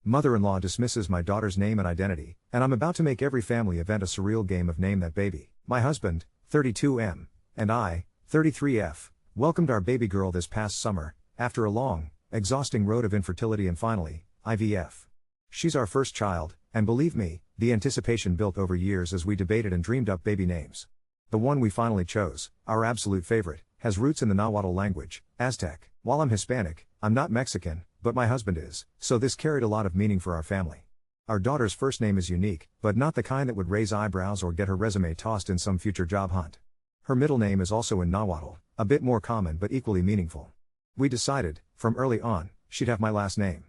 Mother-in-law dismisses my daughter's name and identity, and I'm about to make every family event a surreal game of Name That Baby. My husband, 32M, and I, 33F, welcomed our baby girl this past summer, after a long, exhausting road of infertility and finally, IVF. She's our first child, and believe me, the anticipation built over years as we debated and dreamed up baby names. The one we finally chose, our absolute favorite, has roots in the Nahuatl language, Aztec. While I'm Hispanic, I'm not Mexican, but my husband is, so this carried a lot of meaning for our family. Our daughter's first name is unique, but not the kind that would raise eyebrows or get her resume tossed in some future job hunt. Her middle name is also in Nahuatl, a bit more common but equally meaningful. We decided, from early on, she'd have my last name.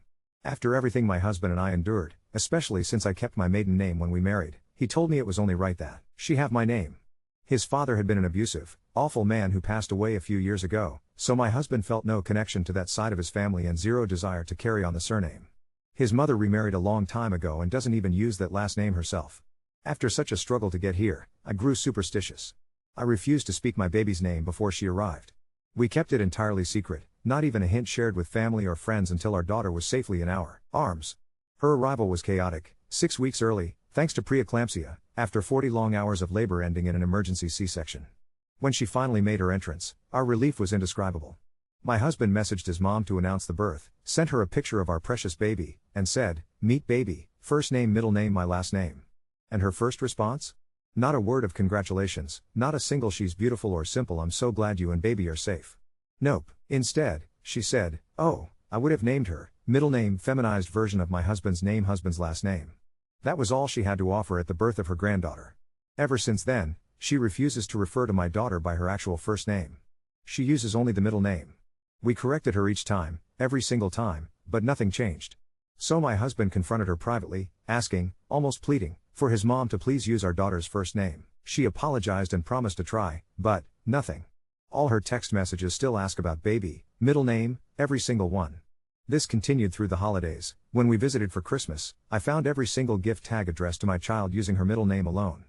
After everything my husband and I endured, especially since I kept my maiden name when we married, he told me it was only right that she have my name. His father had been an abusive, awful man who passed away a few years ago, so my husband felt no connection to that side of his family and zero desire to carry on the surname. His mother remarried a long time ago and doesn't even use that last name herself. After such a struggle to get here, I grew superstitious. I refused to speak my baby's name before she arrived. We kept it entirely secret, not even a hint shared with family or friends until our daughter was safely in our arms. Her arrival was chaotic, 6 weeks early, thanks to preeclampsia, after 40 long hours of labor ending in an emergency C-section. When she finally made her entrance, our relief was indescribable. My husband messaged his mom to announce the birth, sent her a picture of our precious baby, and said, "Meet baby, first name middle name my last name." And her first response? Not a word of congratulations, not a single "she's beautiful" or simple "I'm so glad you and baby are safe." Nope. Instead, she said, "Oh, I would have named her, middle name feminized version of my husband's name husband's last name." That was all she had to offer at the birth of her granddaughter. Ever since then, she refuses to refer to my daughter by her actual first name. She uses only the middle name. We corrected her each time, every single time, but nothing changed. So my husband confronted her privately, asking, almost pleading, for his mom to please use our daughter's first name. She apologized and promised to try, but nothing. All her text messages still ask about baby, middle name, every single one. This continued through the holidays. When we visited for Christmas, I found every single gift tag addressed to my child using her middle name alone.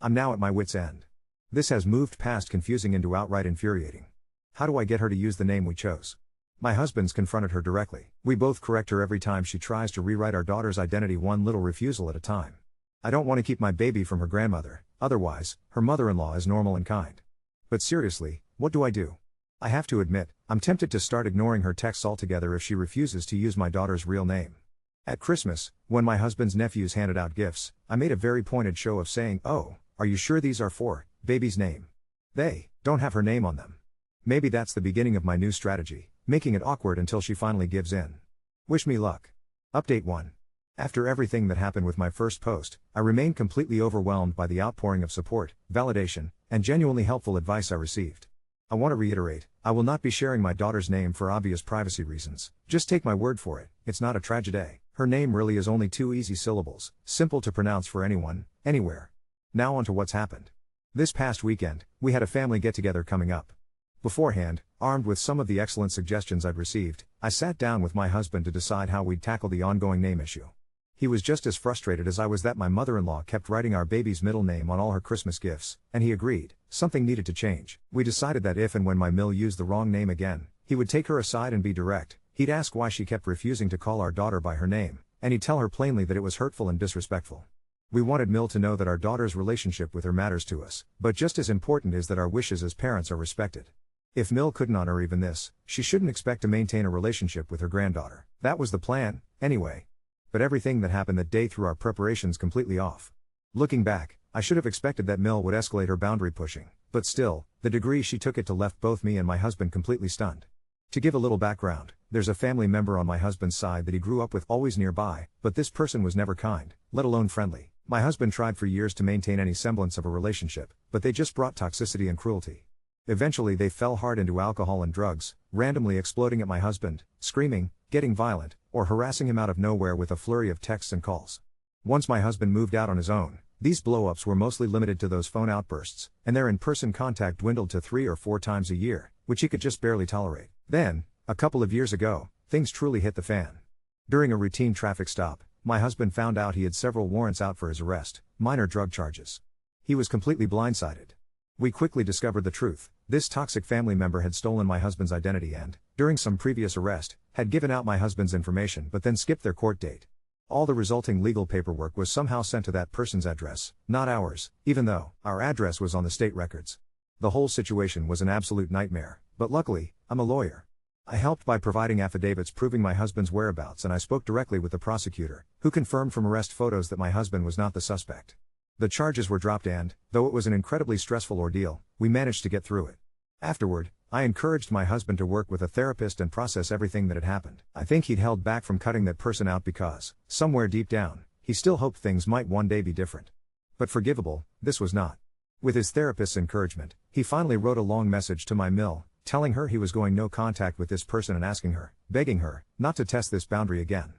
I'm now at my wit's end. This has moved past confusing into outright infuriating. How do I get her to use the name we chose? My husband's confronted her directly. We both correct her every time she tries to rewrite our daughter's identity, one little refusal at a time. I don't want to keep my baby from her grandmother, otherwise, her mother-in-law is normal and kind. But seriously, what do I do? I have to admit, I'm tempted to start ignoring her texts altogether if she refuses to use my daughter's real name. At Christmas, when my husband's nephews handed out gifts, I made a very pointed show of saying, "Oh, are you sure these are for baby's name? They don't have her name on them." Maybe that's the beginning of my new strategy, making it awkward until she finally gives in. Wish me luck. Update 1. After everything that happened with my first post, I remain completely overwhelmed by the outpouring of support, validation, and genuinely helpful advice I received. I want to reiterate, I will not be sharing my daughter's name for obvious privacy reasons. Just take my word for it, it's not a tragedy. Her name really is only 2 easy syllables, simple to pronounce for anyone, anywhere. Now on to what's happened. This past weekend, we had a family get-together coming up. Beforehand, armed with some of the excellent suggestions I'd received, I sat down with my husband to decide how we'd tackle the ongoing name issue. He was just as frustrated as I was that my mother-in-law kept writing our baby's middle name on all her Christmas gifts, and he agreed, something needed to change. We decided that if and when my Mill used the wrong name again, he would take her aside and be direct. He'd ask why she kept refusing to call our daughter by her name, and he'd tell her plainly that it was hurtful and disrespectful. We wanted Mill to know that our daughter's relationship with her matters to us, but just as important is that our wishes as parents are respected. If Mill couldn't honor even this, she shouldn't expect to maintain a relationship with her granddaughter. That was the plan, anyway. But everything that happened that day threw our preparations completely off. Looking back, I should have expected that Mill would escalate her boundary pushing, but still, the degree she took it to left both me and my husband completely stunned. To give a little background, there's a family member on my husband's side that he grew up with always nearby, but this person was never kind, let alone friendly. My husband tried for years to maintain any semblance of a relationship, but they just brought toxicity and cruelty. Eventually they fell hard into alcohol and drugs, randomly exploding at my husband, screaming, getting violent, or harassing him out of nowhere with a flurry of texts and calls. Once my husband moved out on his own, these blow-ups were mostly limited to those phone outbursts, and their in-person contact dwindled to 3 or 4 times a year, which he could just barely tolerate. Then, a couple of years ago, things truly hit the fan. During a routine traffic stop, my husband found out he had several warrants out for his arrest, minor drug charges. He was completely blindsided. We quickly discovered the truth. This toxic family member had stolen my husband's identity and, during some previous arrest, had given out my husband's information but then skipped their court date. All the resulting legal paperwork was somehow sent to that person's address, not ours, even though our address was on the state records. The whole situation was an absolute nightmare, but luckily, I'm a lawyer. I helped by providing affidavits proving my husband's whereabouts, and I spoke directly with the prosecutor, who confirmed from arrest photos that my husband was not the suspect. The charges were dropped and, though it was an incredibly stressful ordeal, we managed to get through it. Afterward, I encouraged my husband to work with a therapist and process everything that had happened. I think he'd held back from cutting that person out because, somewhere deep down, he still hoped things might one day be different. But forgivable, this was not. With his therapist's encouragement, he finally wrote a long message to my Mill, telling her he was going no contact with this person and asking her, begging her, not to test this boundary again.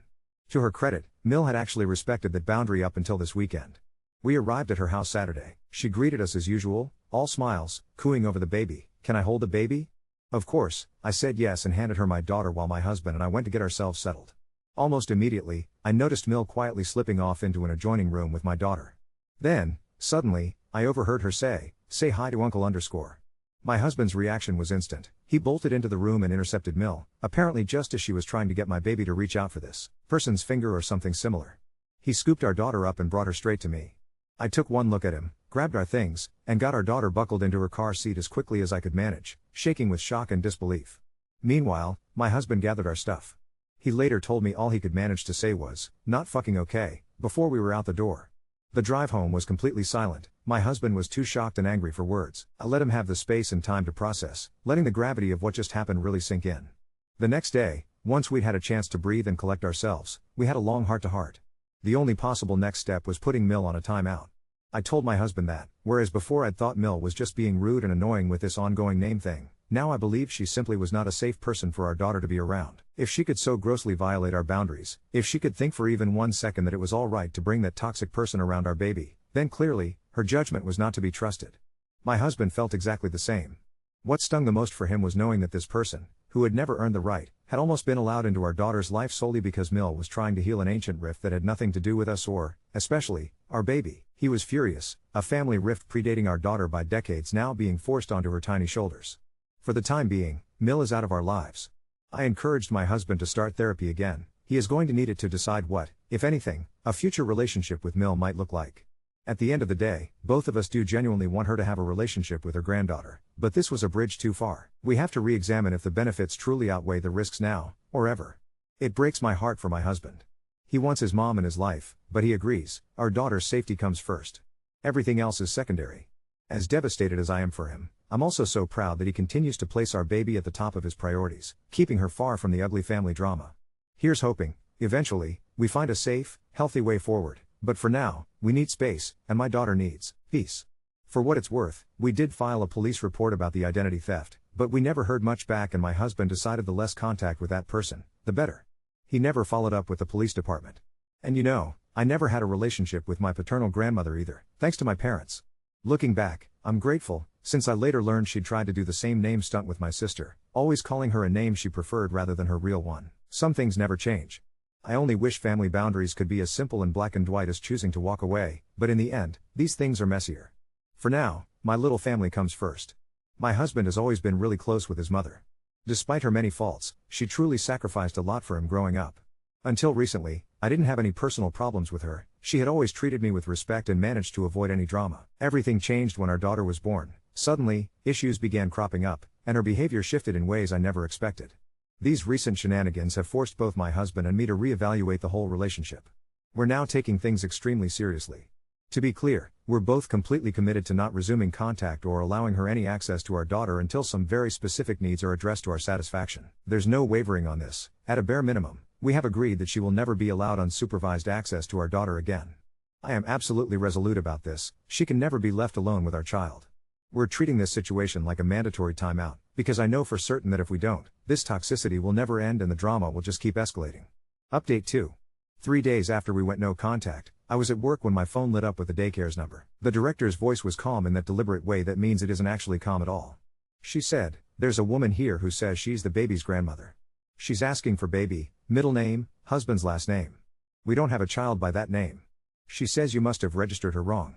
To her credit, Mill had actually respected that boundary up until this weekend. We arrived at her house Saturday. She greeted us as usual, all smiles, cooing over the baby. "Can I hold the baby?" Of course, I said yes and handed her my daughter while my husband and I went to get ourselves settled. Almost immediately, I noticed Mill quietly slipping off into an adjoining room with my daughter. Then, suddenly, I overheard her say hi to Uncle _. My husband's reaction was instant. He bolted into the room and intercepted Mill, apparently just as she was trying to get my baby to reach out for this person's finger or something similar. He scooped our daughter up and brought her straight to me. I took one look at him, grabbed our things, and got our daughter buckled into her car seat as quickly as I could manage, shaking with shock and disbelief. Meanwhile, my husband gathered our stuff. He later told me all he could manage to say was, "Not fucking okay," before we were out the door. The drive home was completely silent. My husband was too shocked and angry for words. I let him have the space and time to process, letting the gravity of what just happened really sink in. The next day, once we'd had a chance to breathe and collect ourselves, we had a long heart-to-heart. The only possible next step was putting Mill on a timeout. I told my husband that, whereas before I'd thought Mill was just being rude and annoying with this ongoing name thing, now I believe she simply was not a safe person for our daughter to be around. If she could so grossly violate our boundaries, if she could think for even 1 second that it was all right to bring that toxic person around our baby, then clearly, her judgment was not to be trusted. My husband felt exactly the same. What stung the most for him was knowing that this person, who had never earned the right, had almost been allowed into our daughter's life solely because Mill was trying to heal an ancient rift that had nothing to do with us or, especially, our baby. He was furious, a family rift predating our daughter by decades now being forced onto her tiny shoulders. For the time being, Mill is out of our lives. I encouraged my husband to start therapy again. He is going to need it to decide what, if anything, a future relationship with Mill might look like. At the end of the day, both of us do genuinely want her to have a relationship with her granddaughter, but this was a bridge too far. We have to re-examine if the benefits truly outweigh the risks now, or ever. It breaks my heart for my husband. He wants his mom in his life, but he agrees, our daughter's safety comes first. Everything else is secondary. As devastated as I am for him, I'm also so proud that he continues to place our baby at the top of his priorities, keeping her far from the ugly family drama. Here's hoping, eventually, we find a safe, healthy way forward. But for now, we need space, and my daughter needs peace. For what it's worth, we did file a police report about the identity theft, but we never heard much back and my husband decided the less contact with that person, the better. He never followed up with the police department. And you know, I never had a relationship with my paternal grandmother either, thanks to my parents. Looking back, I'm grateful, since I later learned she'd tried to do the same name stunt with my sister, always calling her a name she preferred rather than her real one. Some things never change. I only wish family boundaries could be as simple and black and white as choosing to walk away, but in the end, these things are messier. For now, my little family comes first. My husband has always been really close with his mother. Despite her many faults, she truly sacrificed a lot for him growing up. Until recently, I didn't have any personal problems with her. She had always treated me with respect and managed to avoid any drama. Everything changed when our daughter was born. Suddenly, issues began cropping up, and her behavior shifted in ways I never expected. These recent shenanigans have forced both my husband and me to reevaluate the whole relationship. We're now taking things extremely seriously. To be clear, we're both completely committed to not resuming contact or allowing her any access to our daughter until some very specific needs are addressed to our satisfaction. There's no wavering on this. At a bare minimum, we have agreed that she will never be allowed unsupervised access to our daughter again. I am absolutely resolute about this. She can never be left alone with our child. We're treating this situation like a mandatory timeout, because I know for certain that if we don't, this toxicity will never end and the drama will just keep escalating. Update 2. 3 days after we went no contact, I was at work when my phone lit up with the daycare's number. The director's voice was calm in that deliberate way that means it isn't actually calm at all. She said, "There's a woman here who says she's the baby's grandmother. She's asking for baby, middle name, husband's last name. We don't have a child by that name. She says you must have registered her wrong."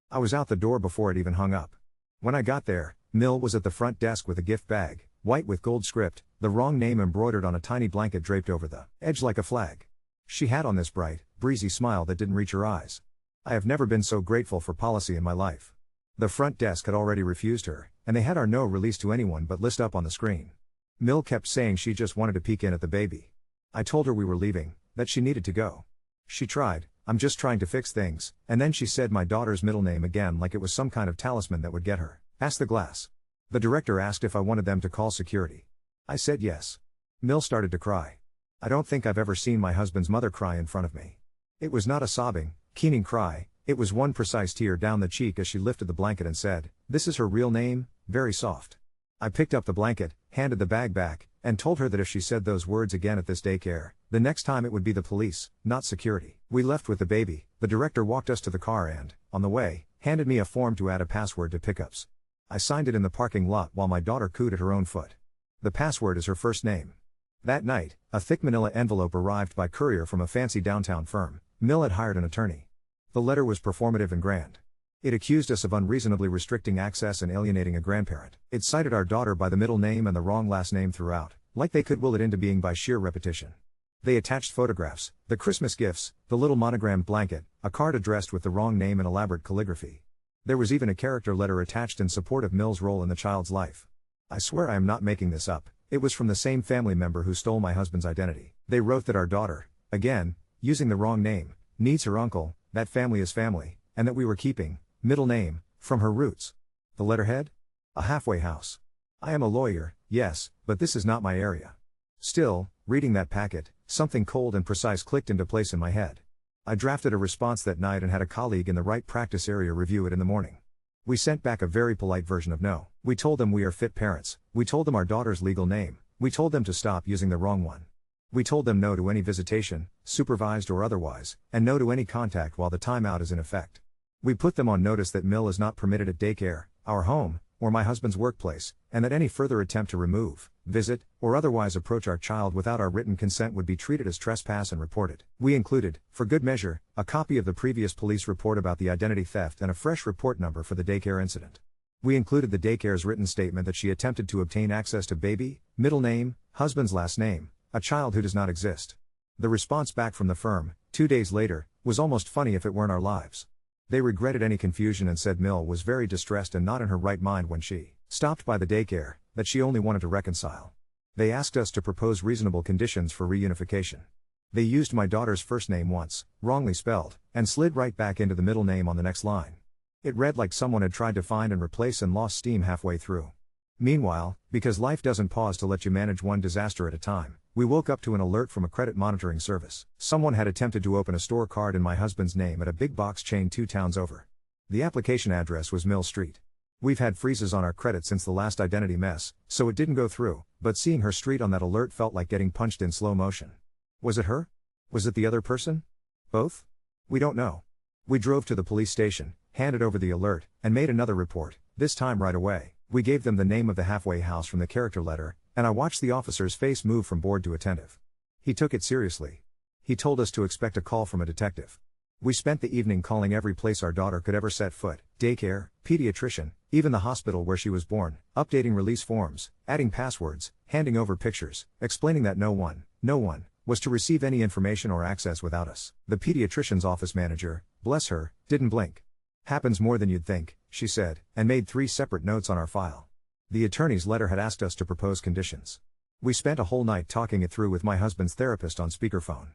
I was out the door before it even hung up. When I got there, Mill was at the front desk with a gift bag, white with gold script, the wrong name embroidered on a tiny blanket draped over the edge like a flag. She had on this bright, breezy smile that didn't reach her eyes. I have never been so grateful for policy in my life. The front desk had already refused her, and they had our no release to anyone but list up on the screen. Mill kept saying she just wanted to peek in at the baby. I told her we were leaving, that she needed to go. She tried, I'm just trying to fix things, and then she said my daughter's middle name again like it was some kind of talisman that would get her. Ask the glass. The director asked if I wanted them to call security. I said yes. Mill started to cry. I don't think I've ever seen my husband's mother cry in front of me. It was not a sobbing, keening cry, it was one precise tear down the cheek as she lifted the blanket and said, "This is her real name," very soft. I picked up the blanket, handed the bag back, and told her that if she said those words again at this daycare, the next time it would be the police, not security. We left with the baby, the director walked us to the car and, on the way, handed me a form to add a password to pickups. I signed it in the parking lot while my daughter cooed at her own foot. The password is her first name. That night, a thick manila envelope arrived by courier from a fancy downtown firm. Mill had hired an attorney. The letter was performative and grand. It accused us of unreasonably restricting access and alienating a grandparent. It cited our daughter by the middle name and the wrong last name throughout, like they could will it into being by sheer repetition. They attached photographs, the Christmas gifts, the little monogrammed blanket, a card addressed with the wrong name and elaborate calligraphy. There was even a character letter attached in support of Mill's role in the child's life. I swear I am not making this up, it was from the same family member who stole my husband's identity. They wrote that our daughter, again, using the wrong name, needs her uncle, that family is family, and that we were keeping, middle name, from her roots. The letterhead? A halfway house. I am a lawyer, yes, but this is not my area. Still, reading that packet, something cold and precise clicked into place in my head. I drafted a response that night and had a colleague in the right practice area review it in the morning. We sent back a very polite version of no. We told them we are fit parents, we told them our daughter's legal name, we told them to stop using the wrong one. We told them no to any visitation, supervised or otherwise, and no to any contact while the timeout is in effect. We put them on notice that Mill is not permitted at daycare, our home, or my husband's workplace, and that any further attempt to remove, visit, or otherwise approach our child without our written consent would be treated as trespass and reported. We included, for good measure, a copy of the previous police report about the identity theft and a fresh report number for the daycare incident. We included the daycare's written statement that she attempted to obtain access to baby, middle name, husband's last name, a child who does not exist. The response back from the firm, 2 days later, was almost funny if it weren't our lives. They regretted any confusion and said Mill was very distressed and not in her right mind when she stopped by the daycare, that she only wanted to reconcile. They asked us to propose reasonable conditions for reunification. They used my daughter's first name once, wrongly spelled, and slid right back into the middle name on the next line. It read like someone had tried to find and replace and lost steam halfway through. Meanwhile, because life doesn't pause to let you manage one disaster at a time, we woke up to an alert from a credit monitoring service. Someone had attempted to open a store card in my husband's name at a big box chain 2 towns over. The application address was Mill Street. We've had freezes on our credit since the last identity mess, so it didn't go through, but seeing her street on that alert felt like getting punched in slow motion. Was it her? Was it the other person? Both? We don't know. We drove to the police station, handed over the alert, and made another report, this time right away. We gave them the name of the halfway house from the character letter, and I watched the officer's face move from bored to attentive. He took it seriously. He told us to expect a call from a detective. We spent the evening calling every place our daughter could ever set foot, daycare, pediatrician, even the hospital where she was born, updating release forms, adding passwords, handing over pictures, explaining that no one, was to receive any information or access without us. The pediatrician's office manager, bless her, didn't blink. Happens more than you'd think, she said, and made 3 separate notes on our file. The attorney's letter had asked us to propose conditions. We spent a whole night talking it through with my husband's therapist on speakerphone.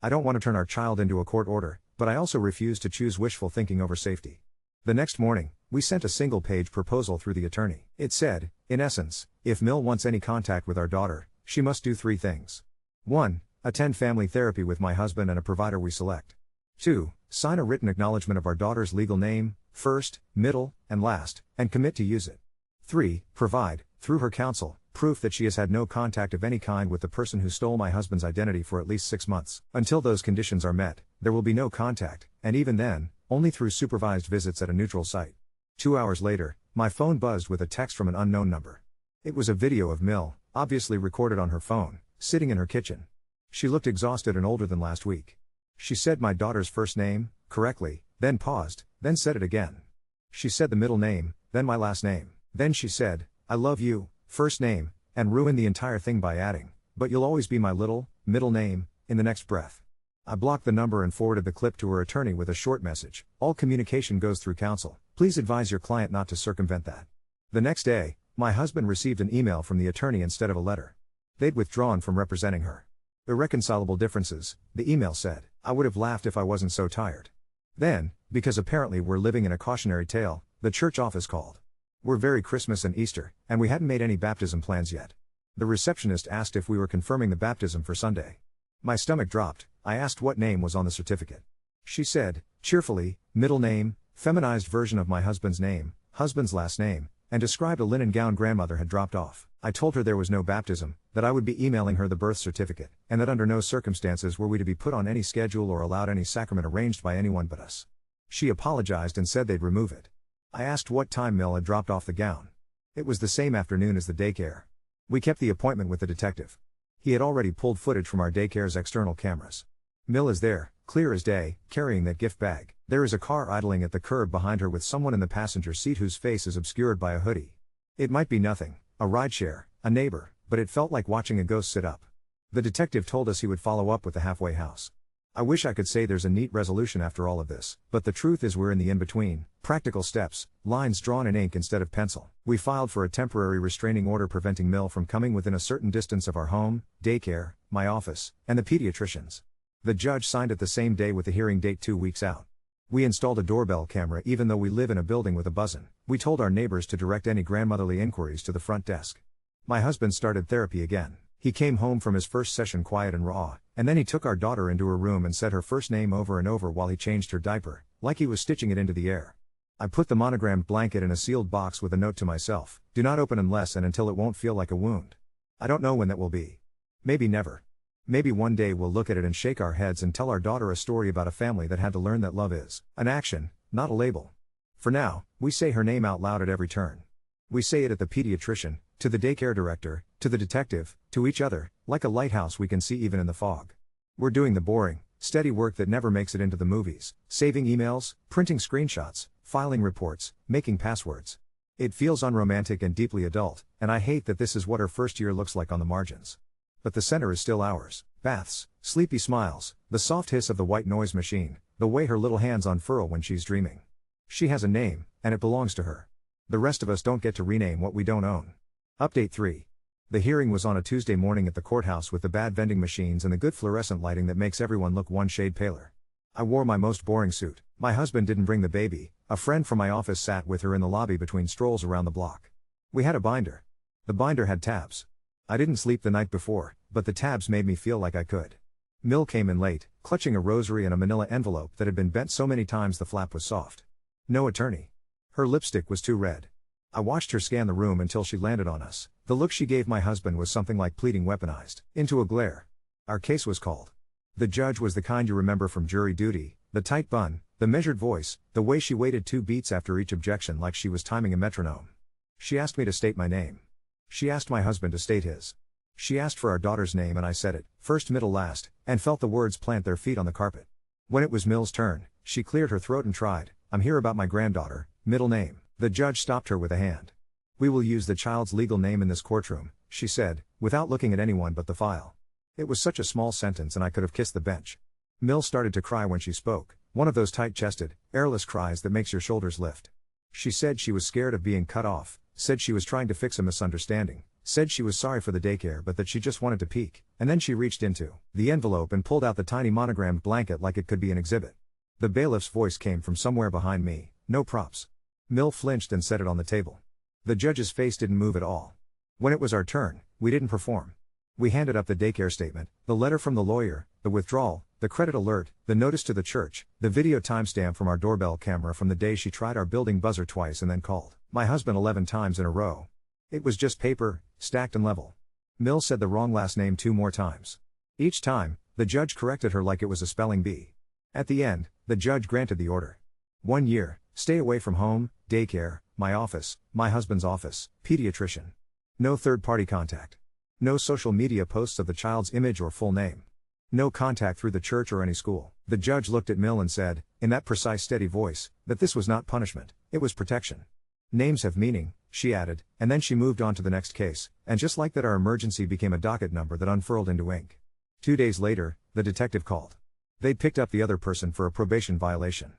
I don't want to turn our child into a court order, but I also refuse to choose wishful thinking over safety. The next morning, we sent a single-page proposal through the attorney. It said, in essence, if Mill wants any contact with our daughter, she must do 3 things. 1. Attend family therapy with my husband and a provider we select. 2. Sign a written acknowledgement of our daughter's legal name, first, middle, and last, and commit to use it. 3. Provide, through her counsel, proof that she has had no contact of any kind with the person who stole my husband's identity for at least 6 months. Until those conditions are met, there will be no contact, and even then, only through supervised visits at a neutral site. 2 hours later, my phone buzzed with a text from an unknown number. It was a video of Mill, obviously recorded on her phone, sitting in her kitchen. She looked exhausted and older than last week. She said my daughter's first name, correctly, then paused, then said it again. She said the middle name, then my last name. Then she said, I love you, first name, and ruined the entire thing by adding, but you'll always be my middle name, in the next breath. I blocked the number and forwarded the clip to her attorney with a short message: "All communication goes through counsel. Please advise your client not to circumvent that." The next day, my husband received an email from the attorney instead of a letter. They'd withdrawn from representing her. "Irreconcilable differences," the email said. I would have laughed if I wasn't so tired. Then, because apparently we're living in a cautionary tale, the church office called. We're very Christmas and Easter, and we hadn't made any baptism plans yet. The receptionist asked if we were confirming the baptism for Sunday. My stomach dropped. I asked what name was on the certificate. She said, cheerfully, "Middle name, feminized version of my husband's name, husband's last name," and described a linen gown grandmother had dropped off. I told her there was no baptism, that I would be emailing her the birth certificate, and that under no circumstances were we to be put on any schedule or allowed any sacrament arranged by anyone but us. She apologized and said they'd remove it. I asked what time Mill had dropped off the gown. It was the same afternoon as the daycare. We kept the appointment with the detective. He had already pulled footage from our daycare's external cameras. Mill is there, clear as day, carrying that gift bag. There is a car idling at the curb behind her with someone in the passenger seat whose face is obscured by a hoodie. It might be nothing, a rideshare, a neighbor, but it felt like watching a ghost sit up. The detective told us he would follow up with the halfway house. I wish I could say there's a neat resolution after all of this, but the truth is we're in the in-between, practical steps, lines drawn in ink instead of pencil. We filed for a temporary restraining order preventing Mill from coming within a certain distance of our home, daycare, my office, and the pediatricians. The judge signed it the same day with the hearing date 2 weeks out. We installed a doorbell camera even though we live in a building with a buzzin'. We told our neighbors to direct any grandmotherly inquiries to the front desk. My husband started therapy again. He came home from his first session quiet and raw, and then he took our daughter into her room and said her first name over and over while he changed her diaper, like he was stitching it into the air. I put the monogrammed blanket in a sealed box with a note to myself: "Do not open unless and until it won't feel like a wound." I don't know when that will be. Maybe never. Maybe one day we'll look at it and shake our heads and tell our daughter a story about a family that had to learn that love is an action, not a label. For now, we say her name out loud at every turn. We say it at the pediatrician, to the daycare director, to the detective, to each other, like a lighthouse we can see even in the fog. We're doing the boring, steady work that never makes it into the movies: saving emails, printing screenshots, filing reports, making passwords. It feels unromantic and deeply adult, and I hate that this is what her first year looks like on the margins. But the center is still ours: baths, sleepy smiles, the soft hiss of the white noise machine, the way her little hands unfurl when she's dreaming. She has a name, and it belongs to her. The rest of us don't get to rename what we don't own. Update 3. The hearing was on a Tuesday morning at the courthouse with the bad vending machines and the good fluorescent lighting that makes everyone look one shade paler. I wore my most boring suit. My husband didn't bring the baby. A friend from my office sat with her in the lobby between strolls around the block. We had a binder. The binder had tabs. I didn't sleep the night before, but the tabs made me feel like I could. Mill came in late, clutching a rosary and a manila envelope that had been bent so many times the flap was soft. No attorney. Her lipstick was too red. I watched her scan the room until she landed on us. The look she gave my husband was something like pleading weaponized into a glare. Our case was called. The judge was the kind you remember from jury duty: the tight bun, the measured voice, the way she waited 2 beats after each objection like she was timing a metronome. She asked me to state my name. She asked my husband to state his. She asked for our daughter's name and I said it, first middle last, and felt the words plant their feet on the carpet. When it was Mill's turn, she cleared her throat and tried: "I'm here about my granddaughter, middle name." The judge stopped her with a hand. "We will use the child's legal name in this courtroom," she said, without looking at anyone but the file. It was such a small sentence and I could have kissed the bench. Mill started to cry when she spoke, one of those tight-chested, airless cries that makes your shoulders lift. She said she was scared of being cut off, said she was trying to fix a misunderstanding, said she was sorry for the daycare but that she just wanted to peek, and then she reached into the envelope and pulled out the tiny monogrammed blanket like it could be an exhibit. The bailiff's voice came from somewhere behind me: "No props." Mill flinched and set it on the table. The judge's face didn't move at all. When it was our turn, we didn't perform. We handed up the daycare statement, the letter from the lawyer, the withdrawal, the credit alert, the notice to the church, the video timestamp from our doorbell camera from the day she tried our building buzzer twice and then called my husband 11 times in a row. It was just paper, stacked and level. Mill said the wrong last name 2 more times. Each time, the judge corrected her like it was a spelling bee. At the end, the judge granted the order. 1 year, stay away from home, daycare, my office, my husband's office, pediatrician. No third-party contact. No social media posts of the child's image or full name. No contact through the church or any school. The judge looked at Mill and said, in that precise steady voice, that this was not punishment, it was protection. "Names have meaning," she added, and then she moved on to the next case, and just like that our emergency became a docket number that unfurled into ink. 2 days later, the detective called. They'd picked up the other person for a probation violation.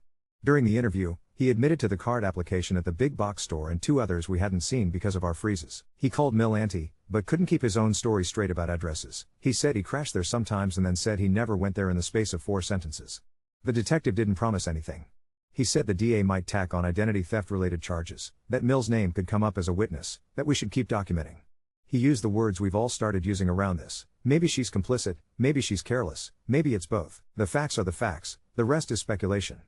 During the interview, he admitted to the card application at the big box store and 2 others we hadn't seen because of our freezes. He called Mill auntie, but couldn't keep his own story straight about addresses. He said he crashed there sometimes and then said he never went there in the space of 4 sentences. The detective didn't promise anything. He said the DA might tack on identity theft related charges, that Mill's name could come up as a witness, that we should keep documenting. He used the words we've all started using around this. Maybe she's complicit, maybe she's careless, maybe it's both. The facts are the facts, the rest is speculation.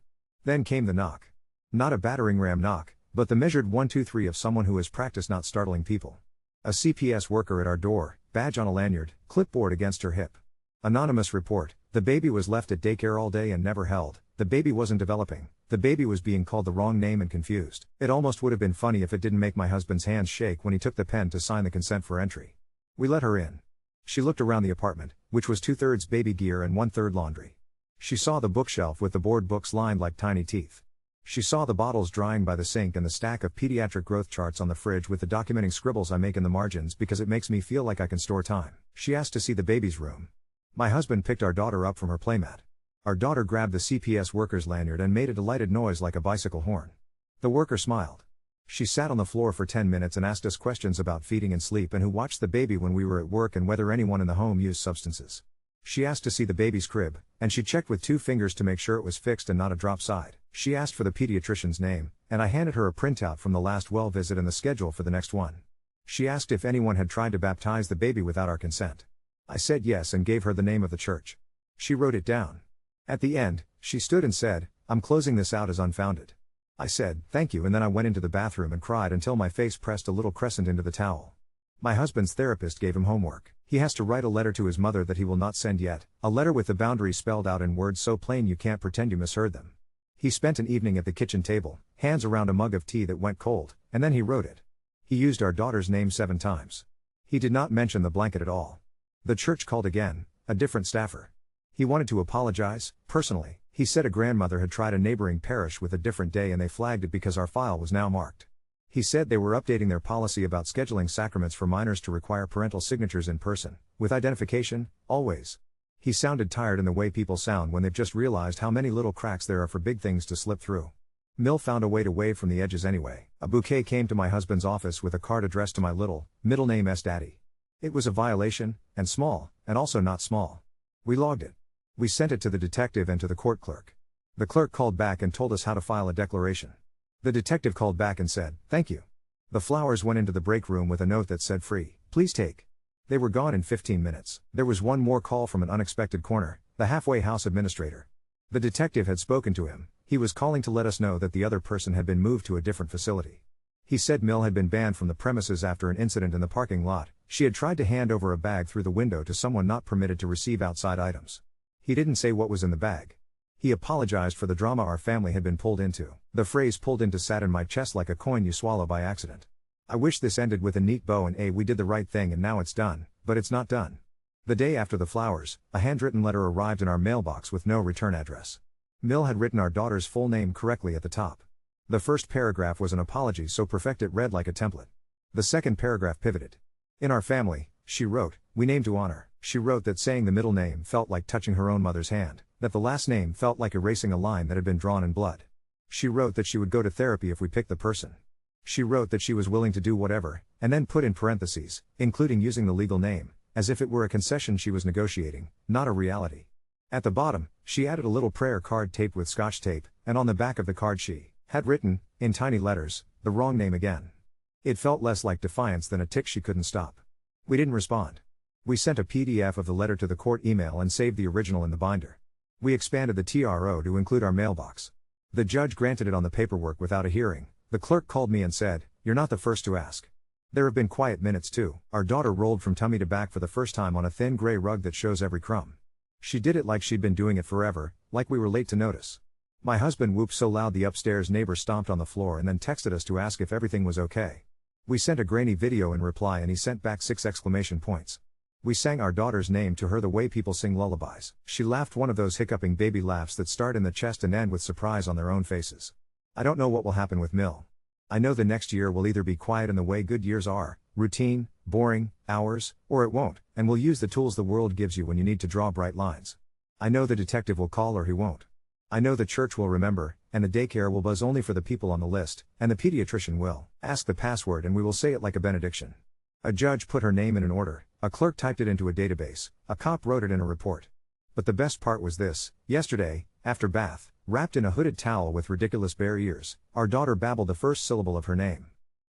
Then came the knock. Not a battering ram knock, but the measured 1 2 3 of someone who has practiced not startling people. A CPS worker at our door, badge on a lanyard, clipboard against her hip. Anonymous report: the baby was left at daycare all day and never held. The baby wasn't developing. The baby was being called the wrong name and confused. It almost would have been funny if it didn't make my husband's hands shake when he took the pen to sign the consent for entry. We let her in. She looked around the apartment, which was 2/3 baby gear and 1/3 laundry. She saw the bookshelf with the board books lined like tiny teeth. She saw the bottles drying by the sink and the stack of pediatric growth charts on the fridge with the documenting scribbles I make in the margins because it makes me feel like I can store time. She asked to see the baby's room. My husband picked our daughter up from her playmat. Our daughter grabbed the CPS worker's lanyard and made a delighted noise like a bicycle horn. The worker smiled. She sat on the floor for 10 minutes and asked us questions about feeding and sleep and who watched the baby when we were at work and whether anyone in the home used substances. She asked to see the baby's crib, and she checked with 2 fingers to make sure it was fixed and not a drop side. She asked for the pediatrician's name, and I handed her a printout from the last well visit and the schedule for the next one. She asked if anyone had tried to baptize the baby without our consent. I said yes and gave her the name of the church. She wrote it down. At the end, she stood and said, "I'm closing this out as unfounded." I said, "Thank you," and then I went into the bathroom and cried until my face pressed a little crescent into the towel. My husband's therapist gave him homework. He has to write a letter to his mother that he will not send yet, a letter with the boundaries spelled out in words so plain you can't pretend you misheard them. He spent an evening at the kitchen table, hands around a mug of tea that went cold, and then he wrote it. He used our daughter's name 7 times. He did not mention the blanket at all. The church called again, a different staffer. He wanted to apologize, personally. He said a grandmother had tried a neighboring parish with a different day and they flagged it because our file was now marked. He said they were updating their policy about scheduling sacraments for minors to require parental signatures in person, with identification, always. He sounded tired in the way people sound when they've just realized how many little cracks there are for big things to slip through. Mill found a way to wave from the edges anyway. A bouquet came to my husband's office with a card addressed to my middle name S. Daddy. It was a violation, and small, and also not small. We logged it. We sent it to the detective and to the court clerk. The clerk called back and told us how to file a declaration. The detective called back and said, "Thank you." The flowers went into the break room with a note that said "free, please take." They were gone in 15 minutes. There was one more call from an unexpected corner, the halfway house administrator. The detective had spoken to him. He was calling to let us know that the other person had been moved to a different facility. He said Mill had been banned from the premises after an incident in the parking lot. She had tried to hand over a bag through the window to someone not permitted to receive outside items. He didn't say what was in the bag. He apologized for the drama our family had been pulled into. The phrase "pulled into" sat in my chest like a coin you swallow by accident. I wish this ended with a neat bow and we did the right thing and now it's done, but it's not done. The day after the flowers, a handwritten letter arrived in our mailbox with no return address. Mill had written our daughter's full name correctly at the top. The first paragraph was an apology so perfect it read like a template. The second paragraph pivoted. "In our family," she wrote, "we name to honor." She wrote that saying the middle name felt like touching her own mother's hand, that the last name felt like erasing a line that had been drawn in blood. She wrote that she would go to therapy if we picked the person. She wrote that she was willing to do whatever, and then put in parentheses, including using the legal name, as if it were a concession she was negotiating, not a reality. At the bottom, she added a little prayer card taped with scotch tape, and on the back of the card she had written, in tiny letters, the wrong name again. It felt less like defiance than a tick she couldn't stop. We didn't respond. We sent a PDF of the letter to the court email and saved the original in the binder. We expanded the TRO to include our mailbox. The judge granted it on the paperwork without a hearing. The clerk called me and said, "You're not the first to ask." There have been quiet minutes too. Our daughter rolled from tummy to back for the first time on a thin gray rug that shows every crumb. She did it like she'd been doing it forever, like we were late to notice. My husband whooped so loud the upstairs neighbor stomped on the floor and then texted us to ask if everything was okay. We sent a grainy video in reply and he sent back 6 exclamation points. We sang our daughter's name to her the way people sing lullabies. She laughed one of those hiccuping baby laughs that start in the chest and end with surprise on their own faces. I don't know what will happen with Mill. I know the next year will either be quiet in the way good years are, routine, boring, hours, or it won't, and we'll use the tools the world gives you when you need to draw bright lines. I know the detective will call or he won't. I know the church will remember, and the daycare will buzz only for the people on the list, and the pediatrician will ask the password and we will say it like a benediction. A judge put her name in an order, a clerk typed it into a database, a cop wrote it in a report. But the best part was this: yesterday, after bath, wrapped in a hooded towel with ridiculous bare ears, our daughter babbled the first syllable of her name.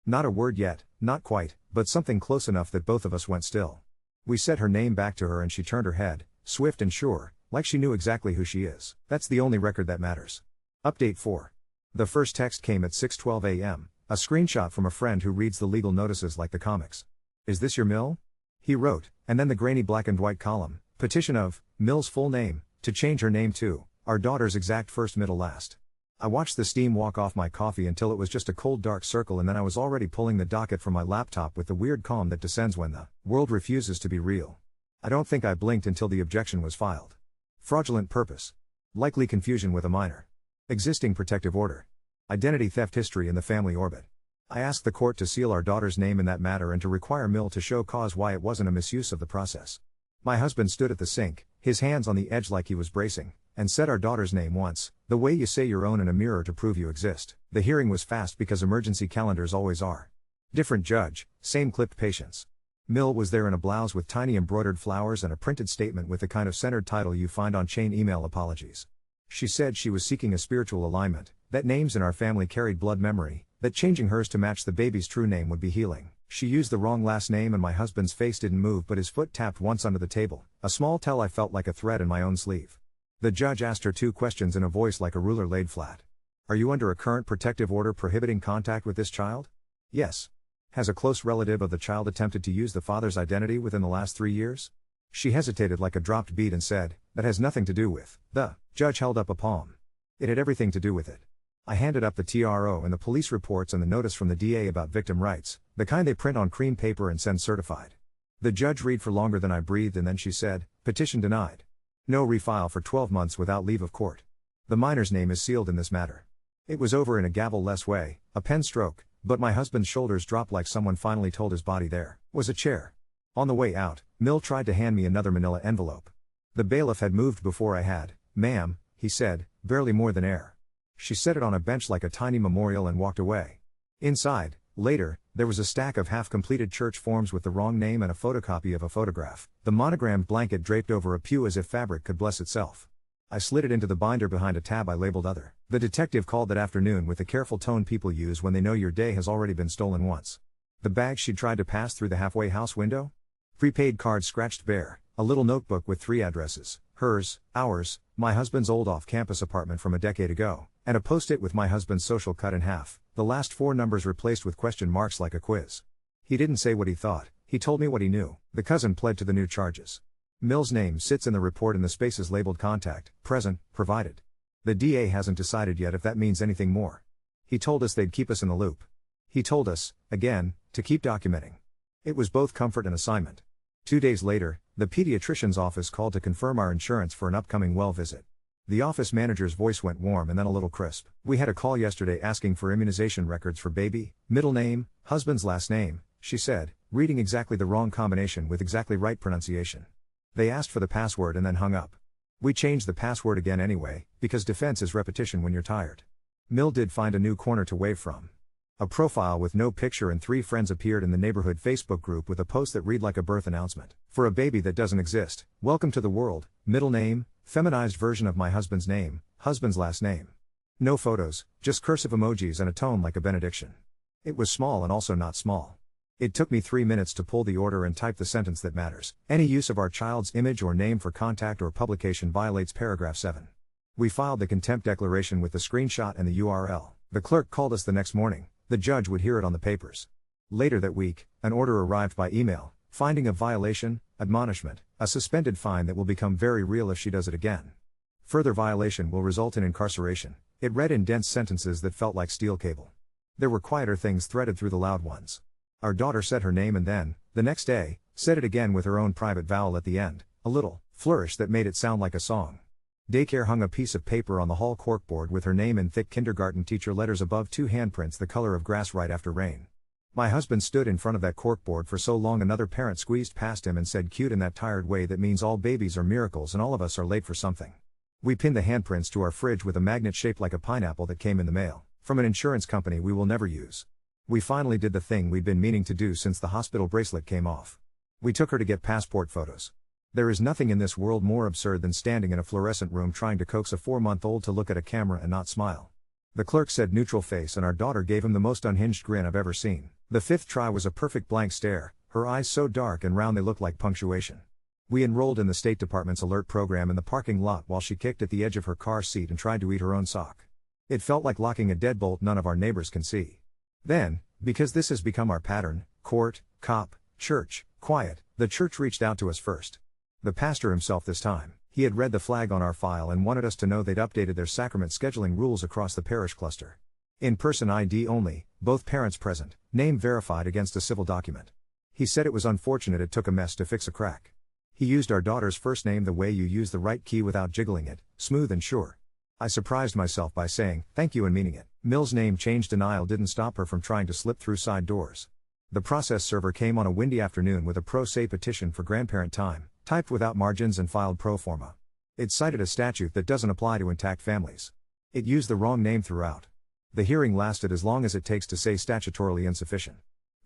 Not a word yet, not quite, but something close enough that both of us went still. We said her name back to her and she turned her head, swift and sure, like she knew exactly who she is. That's the only record that matters. Update 4. The first text came at 6:12 a.m., a screenshot from a friend who reads the legal notices like the comics. Is this your Mill? He wrote, and then the grainy black and white column, petition of, Mill's full name, to change her name to, our daughter's exact first middle last. I watched the steam walk off my coffee until it was just a cold dark circle, and then I was already pulling the docket from my laptop with the weird calm that descends when the world refuses to be real. I don't think I blinked until the objection was filed. Fraudulent purpose. Likely confusion with a minor. Existing protective order. Identity theft history in the family orbit. I asked the court to seal our daughter's name in that matter and to require Mill to show cause why it wasn't a misuse of the process. My husband stood at the sink, his hands on the edge like he was bracing, and said our daughter's name once, the way you say your own in a mirror to prove you exist. The hearing was fast because emergency calendars always are. Different judge, same clipped patience. Mill was there in a blouse with tiny embroidered flowers and a printed statement with the kind of centered title you find on chain email apologies. She said she was seeking a spiritual alignment, that names in our family carried blood memory, that changing hers to match the baby's true name would be healing. She used the wrong last name and my husband's face didn't move but his foot tapped once under the table, a small tell I felt like a thread in my own sleeve. The judge asked her 2 questions in a voice like a ruler laid flat. Are you under a current protective order prohibiting contact with this child? Yes. Has a close relative of the child attempted to use the father's identity within the last 3 years? She hesitated like a dropped beat and said, that has nothing to do with. The judge held up a palm. It had everything to do with it. I handed up the TRO and the police reports and the notice from the DA about victim rights, the kind they print on cream paper and send certified. The judge read for longer than I breathed and then she said, petition denied. No refile for 12 months without leave of court. The minor's name is sealed in this matter. It was over in a gavel-less way, a pen stroke, but my husband's shoulders dropped like someone finally told his body there was a chair. On the way out, Mill tried to hand me another manila envelope. The bailiff had moved before I had. Ma'am, he said, barely more than air. She set it on a bench like a tiny memorial and walked away. Inside, later, there was a stack of half-completed church forms with the wrong name and a photocopy of a photograph, the monogrammed blanket draped over a pew as if fabric could bless itself. I slid it into the binder behind a tab I labeled Other. The detective called that afternoon with the careful tone people use when they know your day has already been stolen once. The bag she'd tried to pass through the halfway house window? Prepaid card scratched bare, a little notebook with 3 addresses, hers, ours, my husband's old off-campus apartment from a decade ago, and a post-it with my husband's social cut in half, the last 4 numbers replaced with question marks like a quiz. He didn't say what he thought, he told me what he knew. The cousin pled to the new charges. Mill's name sits in the report in the spaces labeled contact, present, provided. The DA hasn't decided yet if that means anything more. He told us they'd keep us in the loop. He told us, again, to keep documenting. It was both comfort and assignment. 2 days later, the pediatrician's office called to confirm our insurance for an upcoming well visit. The office manager's voice went warm and then a little crisp. We had a call yesterday asking for immunization records for baby, middle name, husband's last name, she said, reading exactly the wrong combination with exactly right pronunciation. They asked for the password and then hung up. We changed the password again anyway, because defense is repetition when you're tired. Mill did find a new corner to wave from. A profile with no picture and 3 friends appeared in the neighborhood Facebook group with a post that read like a birth announcement. For a baby that doesn't exist, welcome to the world, middle name, feminized version of my husband's name, husband's last name. No photos, just cursive emojis and a tone like a benediction. It was small and also not small. It took me 3 minutes to pull the order and type the sentence that matters. Any use of our child's image or name for contact or publication violates paragraph 7. We filed the contempt declaration with the screenshot and the URL. The clerk called us the next morning. The judge would hear it on the papers. Later that week, an order arrived by email, finding a violation, admonishment, a suspended fine that will become very real if she does it again. Further violation will result in incarceration. It read in dense sentences that felt like steel cable. There were quieter things threaded through the loud ones. Our daughter said her name and then, the next day, said it again with her own private vowel at the end, a little flourish that made it sound like a song. Daycare hung a piece of paper on the hall corkboard with her name in thick kindergarten teacher letters above 2 handprints the color of grass right after rain. My husband stood in front of that corkboard for so long another parent squeezed past him and said cute in that tired way that means all babies are miracles and all of us are late for something. We pinned the handprints to our fridge with a magnet shaped like a pineapple that came in the mail, from an insurance company we will never use. We finally did the thing we'd been meaning to do since the hospital bracelet came off. We took her to get passport photos. There is nothing in this world more absurd than standing in a fluorescent room trying to coax a 4-month-old to look at a camera and not smile. The clerk said neutral face and our daughter gave him the most unhinged grin I've ever seen. The 5th try was a perfect blank stare, her eyes so dark and round they looked like punctuation. We enrolled in the State Department's alert program in the parking lot while she kicked at the edge of her car seat and tried to eat her own sock. It felt like locking a deadbolt none of our neighbors can see. Then, because this has become our pattern, court, cop, church, quiet, the church reached out to us first. The pastor himself this time. He had read the flag on our file and wanted us to know they'd updated their sacrament scheduling rules across the parish cluster. In-person ID only, both parents present, name verified against a civil document. He said it was unfortunate it took a mess to fix a crack. He used our daughter's first name the way you use the right key without jiggling it, smooth and sure. I surprised myself by saying, thank you and meaning it. Mill's name change denial didn't stop her from trying to slip through side doors. The process server came on a windy afternoon with a pro se petition for grandparent time, typed without margins and filed pro forma. It cited a statute that doesn't apply to intact families. It used the wrong name throughout. The hearing lasted as long as it takes to say statutorily insufficient.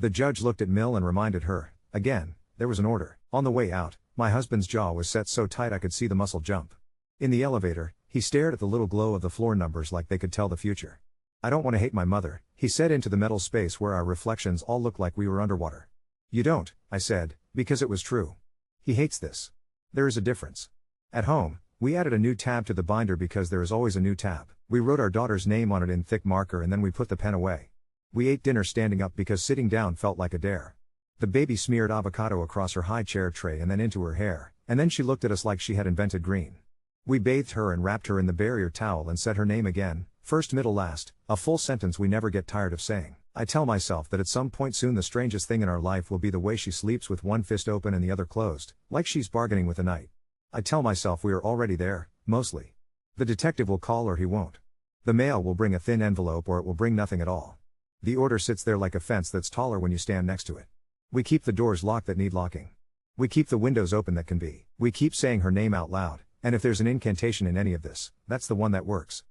The judge looked at Mill and reminded her, again, there was an order. On the way out, my husband's jaw was set so tight I could see the muscle jump. In the elevator, he stared at the little glow of the floor numbers like they could tell the future. I don't want to hate my mother, he said into the metal space where our reflections all looked like we were underwater. You don't, I said, because it was true. He hates this. There is a difference. At home, we added a new tab to the binder because there is always a new tab. We wrote our daughter's name on it in thick marker and then we put the pen away. We ate dinner standing up because sitting down felt like a dare. The baby smeared avocado across her high chair tray and then into her hair, and then she looked at us like she had invented green. We bathed her and wrapped her in the barrier towel and said her name again, first middle last, a full sentence we never get tired of saying. I tell myself that at some point soon the strangest thing in our life will be the way she sleeps with one fist open and the other closed, like she's bargaining with the night. I tell myself we are already there, mostly. The detective will call or he won't. The mail will bring a thin envelope or it will bring nothing at all. The order sits there like a fence that's taller when you stand next to it. We keep the doors locked that need locking. We keep the windows open that can be. We keep saying her name out loud, and if there's an incantation in any of this, that's the one that works.